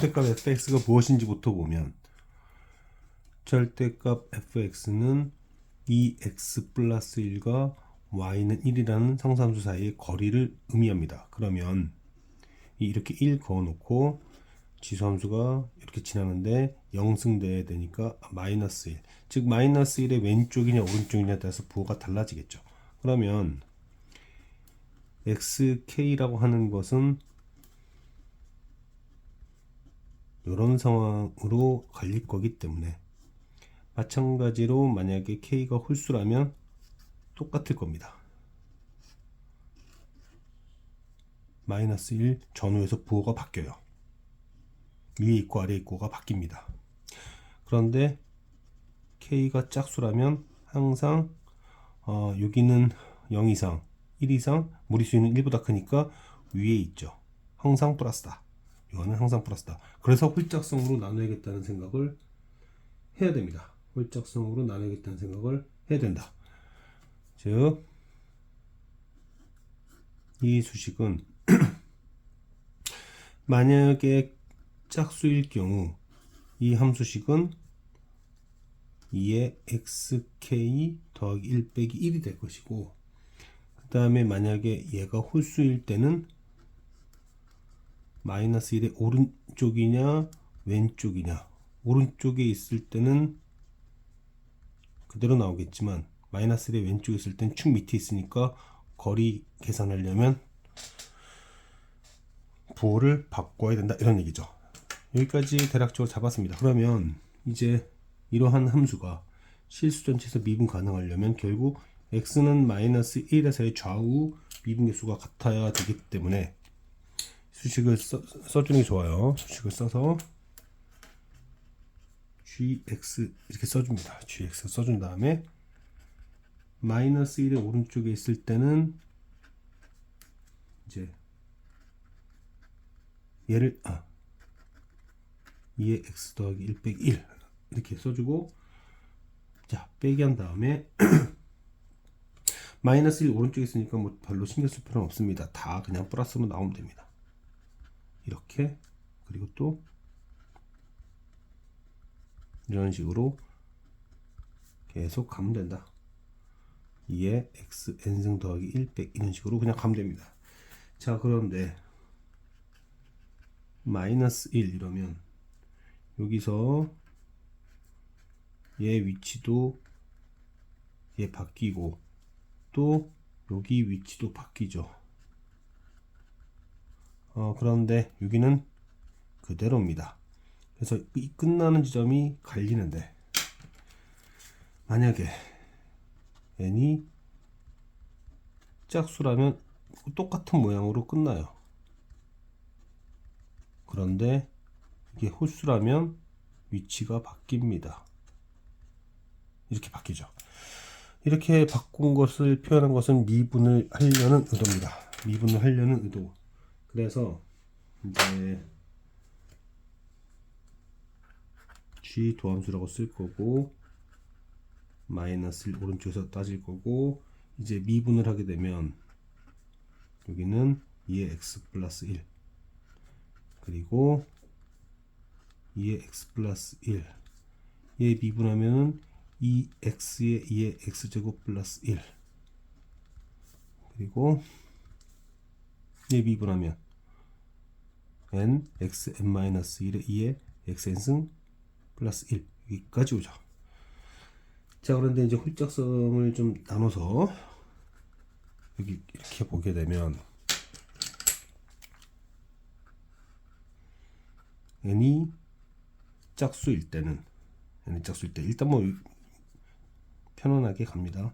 절대값 fx가 무엇인지부터 보면 절대값 fx는 2x 플러스 1과 y는 1이라는 상수함수 사이의 거리를 의미합니다. 그러면 이렇게 1 그어놓고 지수함수가 이렇게 지나는데 0승돼야 되니까 마이너스 1, 즉 마이너스 1의 왼쪽이냐 오른쪽이냐에 따라서 부호가 달라지겠죠. 그러면 xk라고 하는 것은 이런 상황으로 갈릴 거기 때문에 마찬가지로 만약에 k가 홀수라면 똑같을 겁니다. 마이너스 1 전후에서 부호가 바뀌어요. 위에 있고 아래에 있고가 바뀝니다. 그런데 k가 짝수라면 항상 여기는 0 이상 1 이상 무리수는 1보다 크니까 위에 있죠. 항상 플러스다. 이거는 항상 플러스다. 그래서 홀짝성으로 나눠야겠다는 생각을 해야 됩니다. 홀짝성으로 나눠야겠다는 생각을 해야 된다. 즉 이 수식은 만약에 짝수일 경우 이 함수식은 2의 xk 더하기 1 빼기 1이 될 것이고, 그 다음에 만약에 얘가 홀수일 때는 마이너스 1의 오른쪽이냐 왼쪽이냐, 오른쪽에 있을 때는 그대로 나오겠지만 마이너스 1의 왼쪽에 있을 땐 축 밑에 있으니까 거리 계산하려면 부호를 바꿔야 된다, 이런 얘기죠. 여기까지 대략적으로 잡았습니다. 그러면 이제 이러한 함수가 실수 전체에서 미분 가능하려면 결국 x는 마이너스 1에서의 좌우 미분계수가 같아야 되기 때문에 수식을 써주는 게 좋아요. 수식을 써서 gx 이렇게 써줍니다. gx 써준 다음에 마이너스 1의 오른쪽에 있을 때는 이제 얘를 2의 x 더하기 1 빼기 1 이렇게 써주고, 자 빼기 한 다음에 마이너스 1 오른쪽에 있으니까 뭐 별로 신경 쓸 필요는 없습니다. 다 그냥 플러스로 나오면 됩니다. 이렇게, 그리고 또 이런 식으로 계속 가면 된다. 2의 x n승 더하기 1 빼기 이런 식으로 그냥 가면 됩니다. 자 그런데 마이너스 1 이러면 여기서 얘 위치도 얘 바뀌고 또 여기 위치도 바뀌죠. 그런데 여기는 그대로입니다. 그래서 이 끝나는 지점이 갈리는데, 만약에 n이 짝수라면 똑같은 모양으로 끝나요. 그런데 이게 홀수라면 위치가 바뀝니다. 이렇게 바뀌죠. 이렇게 바꾼 것을 표현한 것은 미분을 하려는 의도입니다. 미분을 하려는 의도. 그래서 이제 g 도함수라고 쓸 거고, 마이너스 1 오른쪽에서 따질 거고, 이제 미분을 하게 되면 여기는 2의 x 플러스 1 그리고 2의 x 플러스 1 얘 미분하면은 2x에 2의 x제곱 플러스 1 그리고 얘 미분하면 n x n 마이너스 1에 2의 xn승 플러스 1 여기까지 오죠. 자 그런데 이제 홀짝성을 좀 나눠서 여기 이렇게 보게 되면 n이 짝수일 때는 일단 뭐 편안하게 갑니다.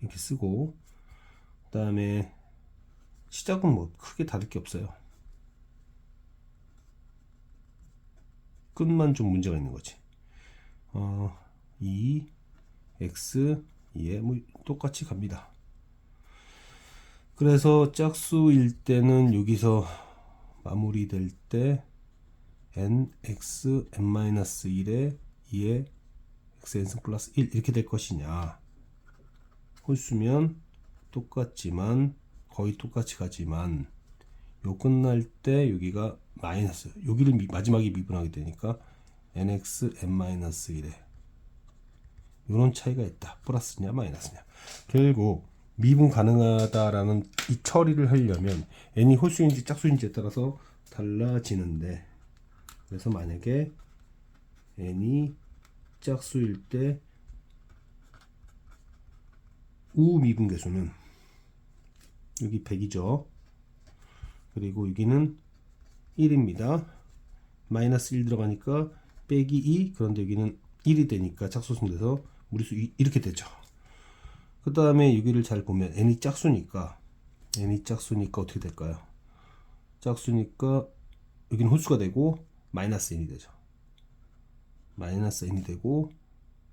이렇게 쓰고, 그 다음에 시작은 뭐 크게 다를 게 없어요. 끝만 좀 문제가 있는 거지. 2 x 2에 뭐 똑같이 갑니다. 그래서 짝수일 때는 여기서 마무리될 때 n x n-1에 2에 xn승 플러스 1 이렇게 될 것이냐, 홀수면 똑같지만 거의 똑같이 가지만 요 끝날 때 여기가 마이너스, 여기를 마지막에 미분하게 되니까 nx n-1에 이런 차이가 있다. 플러스냐 마이너스냐. 결국 미분 가능하다라는 이 처리를 하려면 n이 홀수인지 짝수인지에 따라서 달라지는데, 그래서 만약에 n이 짝수일 때 우미분계수는 여기 100이죠. 그리고 여기는 1입니다. 마이너스 1 들어가니까 빼기 2, 그런데 여기는 1이 되니까 짝수승 돼서 무리수 2, 이렇게 되죠. 그 다음에 여기를 잘 보면 n이 짝수니까 어떻게 될까요? 짝수니까 여기는 홀수가 되고 마이너스 n이 되죠. 마이너스 n이 되고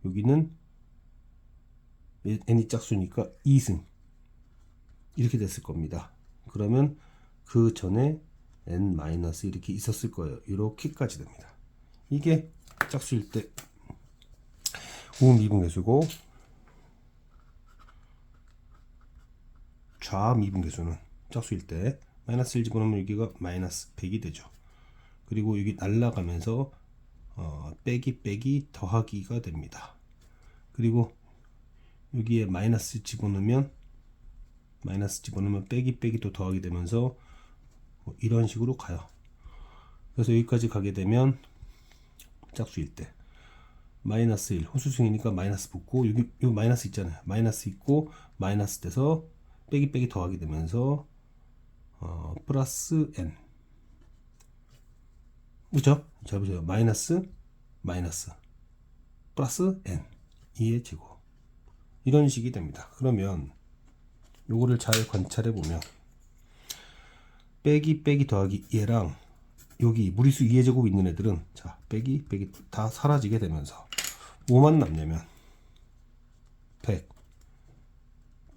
여기는 n이 짝수니까 2승 이렇게 됐을 겁니다. 그러면 그 전에 n 마이너스 이렇게 있었을 거예요. 이렇게까지 됩니다. 이게 짝수일 때 우미분계수고, 좌미분계수는 짝수일 때 마이너스 1 집어넣으면 여기가 마이너스 100이 되죠. 그리고 여기 날라가면서 빼기 더하기가 됩니다. 그리고 여기에 마이너스 집어넣으면 빼기 또 더하기 되면서 이런 식으로 가요. 그래서 여기까지 가게 되면 짝수일 때 마이너스 1 홀수승이니까 마이너스 붙고, 여기 마이너스 있잖아요. 마이너스 있고 마이너스 돼서 빼기 더하기 되면서 플러스 n, 그렇죠? 잘 보세요. 마이너스 플러스 n 2의 제곱, 이런 식이 됩니다. 그러면 요거를 잘 관찰해 보면 빼기 더하기 얘랑 여기 무리수 2의 제곱이 있는 애들은 자 빼기 다 사라지게 되면서 뭐만 남냐면 100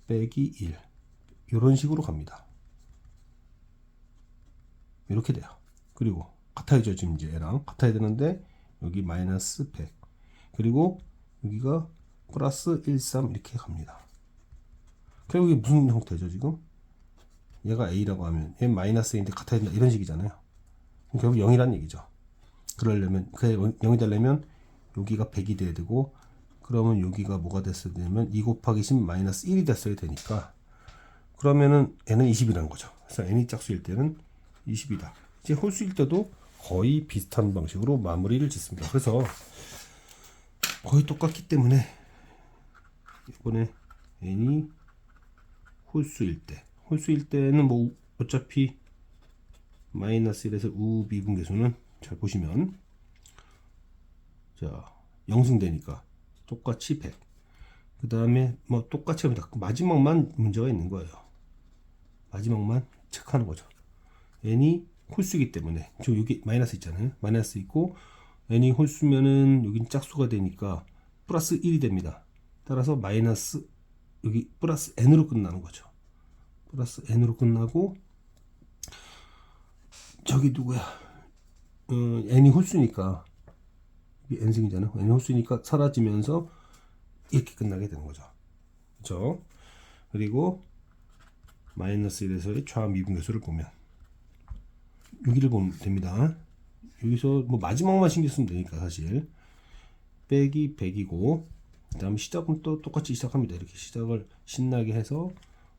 빼기 1 이런 식으로 갑니다. 이렇게 돼요. 그리고 같아야죠. 지금 이제 얘랑 같아야 되는데 여기 마이너스 100 그리고 여기가 플러스 13 이렇게 갑니다. 결국 이게 무슨 형태죠? 지금 얘가 a라고 하면 얘 마이너스 a인데 같아야 된다 이런 식이잖아요. 결국 0이란 얘기죠. 그러려면 그게 0이 되려면 여기가 100이 돼야 되고, 그러면 여기가 뭐가 됐어야 되냐면 2 곱하기 10 마이너스 1이 됐어야 되니까, 그러면은 n은 20이라는 거죠. 그래서 n이 짝수일 때는 20이다. 이제 홀수일 때도 거의 비슷한 방식으로 마무리를 짓습니다. 그래서 거의 똑같기 때문에 이번에 n이 홀수일 때는 뭐 어차피 마이너스 1에서 우미분계수는 잘 보시면 자 0승 되니까 똑같이 100. 그 다음에 뭐 똑같이 합니다. 마지막만 문제가 있는 거예요. 마지막만 체크하는 거죠. n이 홀수이기 때문에 저 여기 마이너스 있잖아요. 마이너스 있고 n이 홀수면은 여긴 짝수가 되니까 플러스 1이 됩니다. 따라서 마이너스 여기 플러스 n으로 끝나는 거죠. 플러스 n으로 끝나고 저기 누구야? n이 홀수니까 이게 n승이잖아요. n이 홀수니까 사라지면서 이렇게 끝나게 되는 거죠. 그렇죠? 그리고 마이너스 1에서의 좌미분계수를 보면 여기를 보면 됩니다. 여기서 뭐 마지막만 신경 쓰면 되니까 사실 빼기 100이고, 그 다음 시작은 또 똑같이 시작합니다. 이렇게 시작을 신나게 해서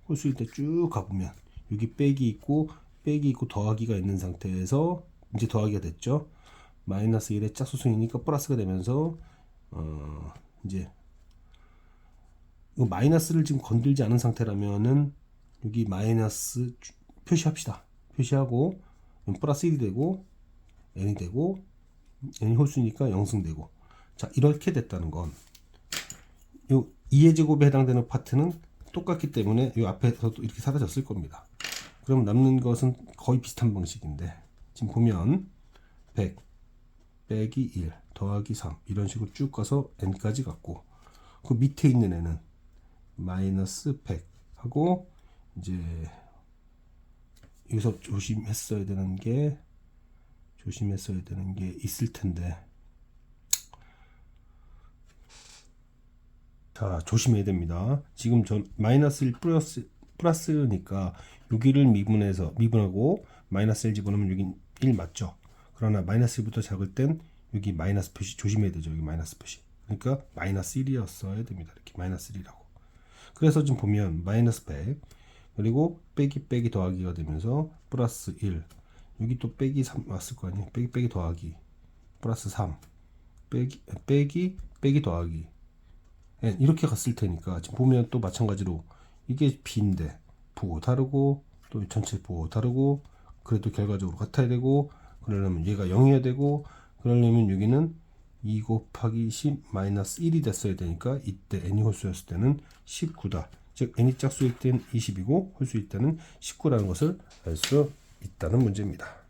홀수일 때 쭉 가보면 여기 빼기 있고 더하기가 있는 상태에서 이제 더하기가 됐죠. 마이너스 1의 짝수승이니까 플러스가 되면서 이제 이 마이너스를 지금 건들지 않은 상태라면은 여기 마이너스 표시합시다. 표시하고 플러스 1이 되고 n이 되고 n이 홀수니까 0승 되고, 자 이렇게 됐다는 건 요 2의 제곱에 해당되는 파트는 똑같기 때문에 이 앞에서도 이렇게 사라졌을 겁니다. 그럼 남는 것은 거의 비슷한 방식인데, 지금 보면 100 빼기 1 더하기 3 이런 식으로 쭉 가서 n까지 갔고, 그 밑에 있는 애는 마이너스 100 하고, 이제 여기서 조심했어야 되는 게 있을 텐데, 자 조심해야 됩니다. 지금 전 마이너스 1 플러스니까 여기를 미분하고 마이너스 1 집어넣으면 여기 1 맞죠? 그러나 마이너스 1부터 작을 땐 여기 마이너스 표시 조심해야 되죠. 여기 마이너스 표시. 그러니까 마이너스 1이었어야 됩니다. 이렇게 마이너스 1이라고. 그래서 지금 보면 마이너스 100 그리고 빼기 더하기가 되면서 플러스 1 여기 또 빼기 3 왔을 거 아니에요. 빼기 더하기 플러스 3 빼기 더하기 이렇게 갔을 테니까 지금 보면 또 마찬가지로 이게 b인데 부호 다르고 또 전체 부호 다르고 그래도 결과적으로 같아야 되고 그러려면 얘가 0이어야 되고 그러려면 여기는 2 곱하기 10 마이너스 1이 됐어야 되니까 이때 n이 홀수였을 때는 19다. 즉 n이 짝수일 때는 20이고 홀수일 때는 19라는 것을 알 수 있다는 문제입니다.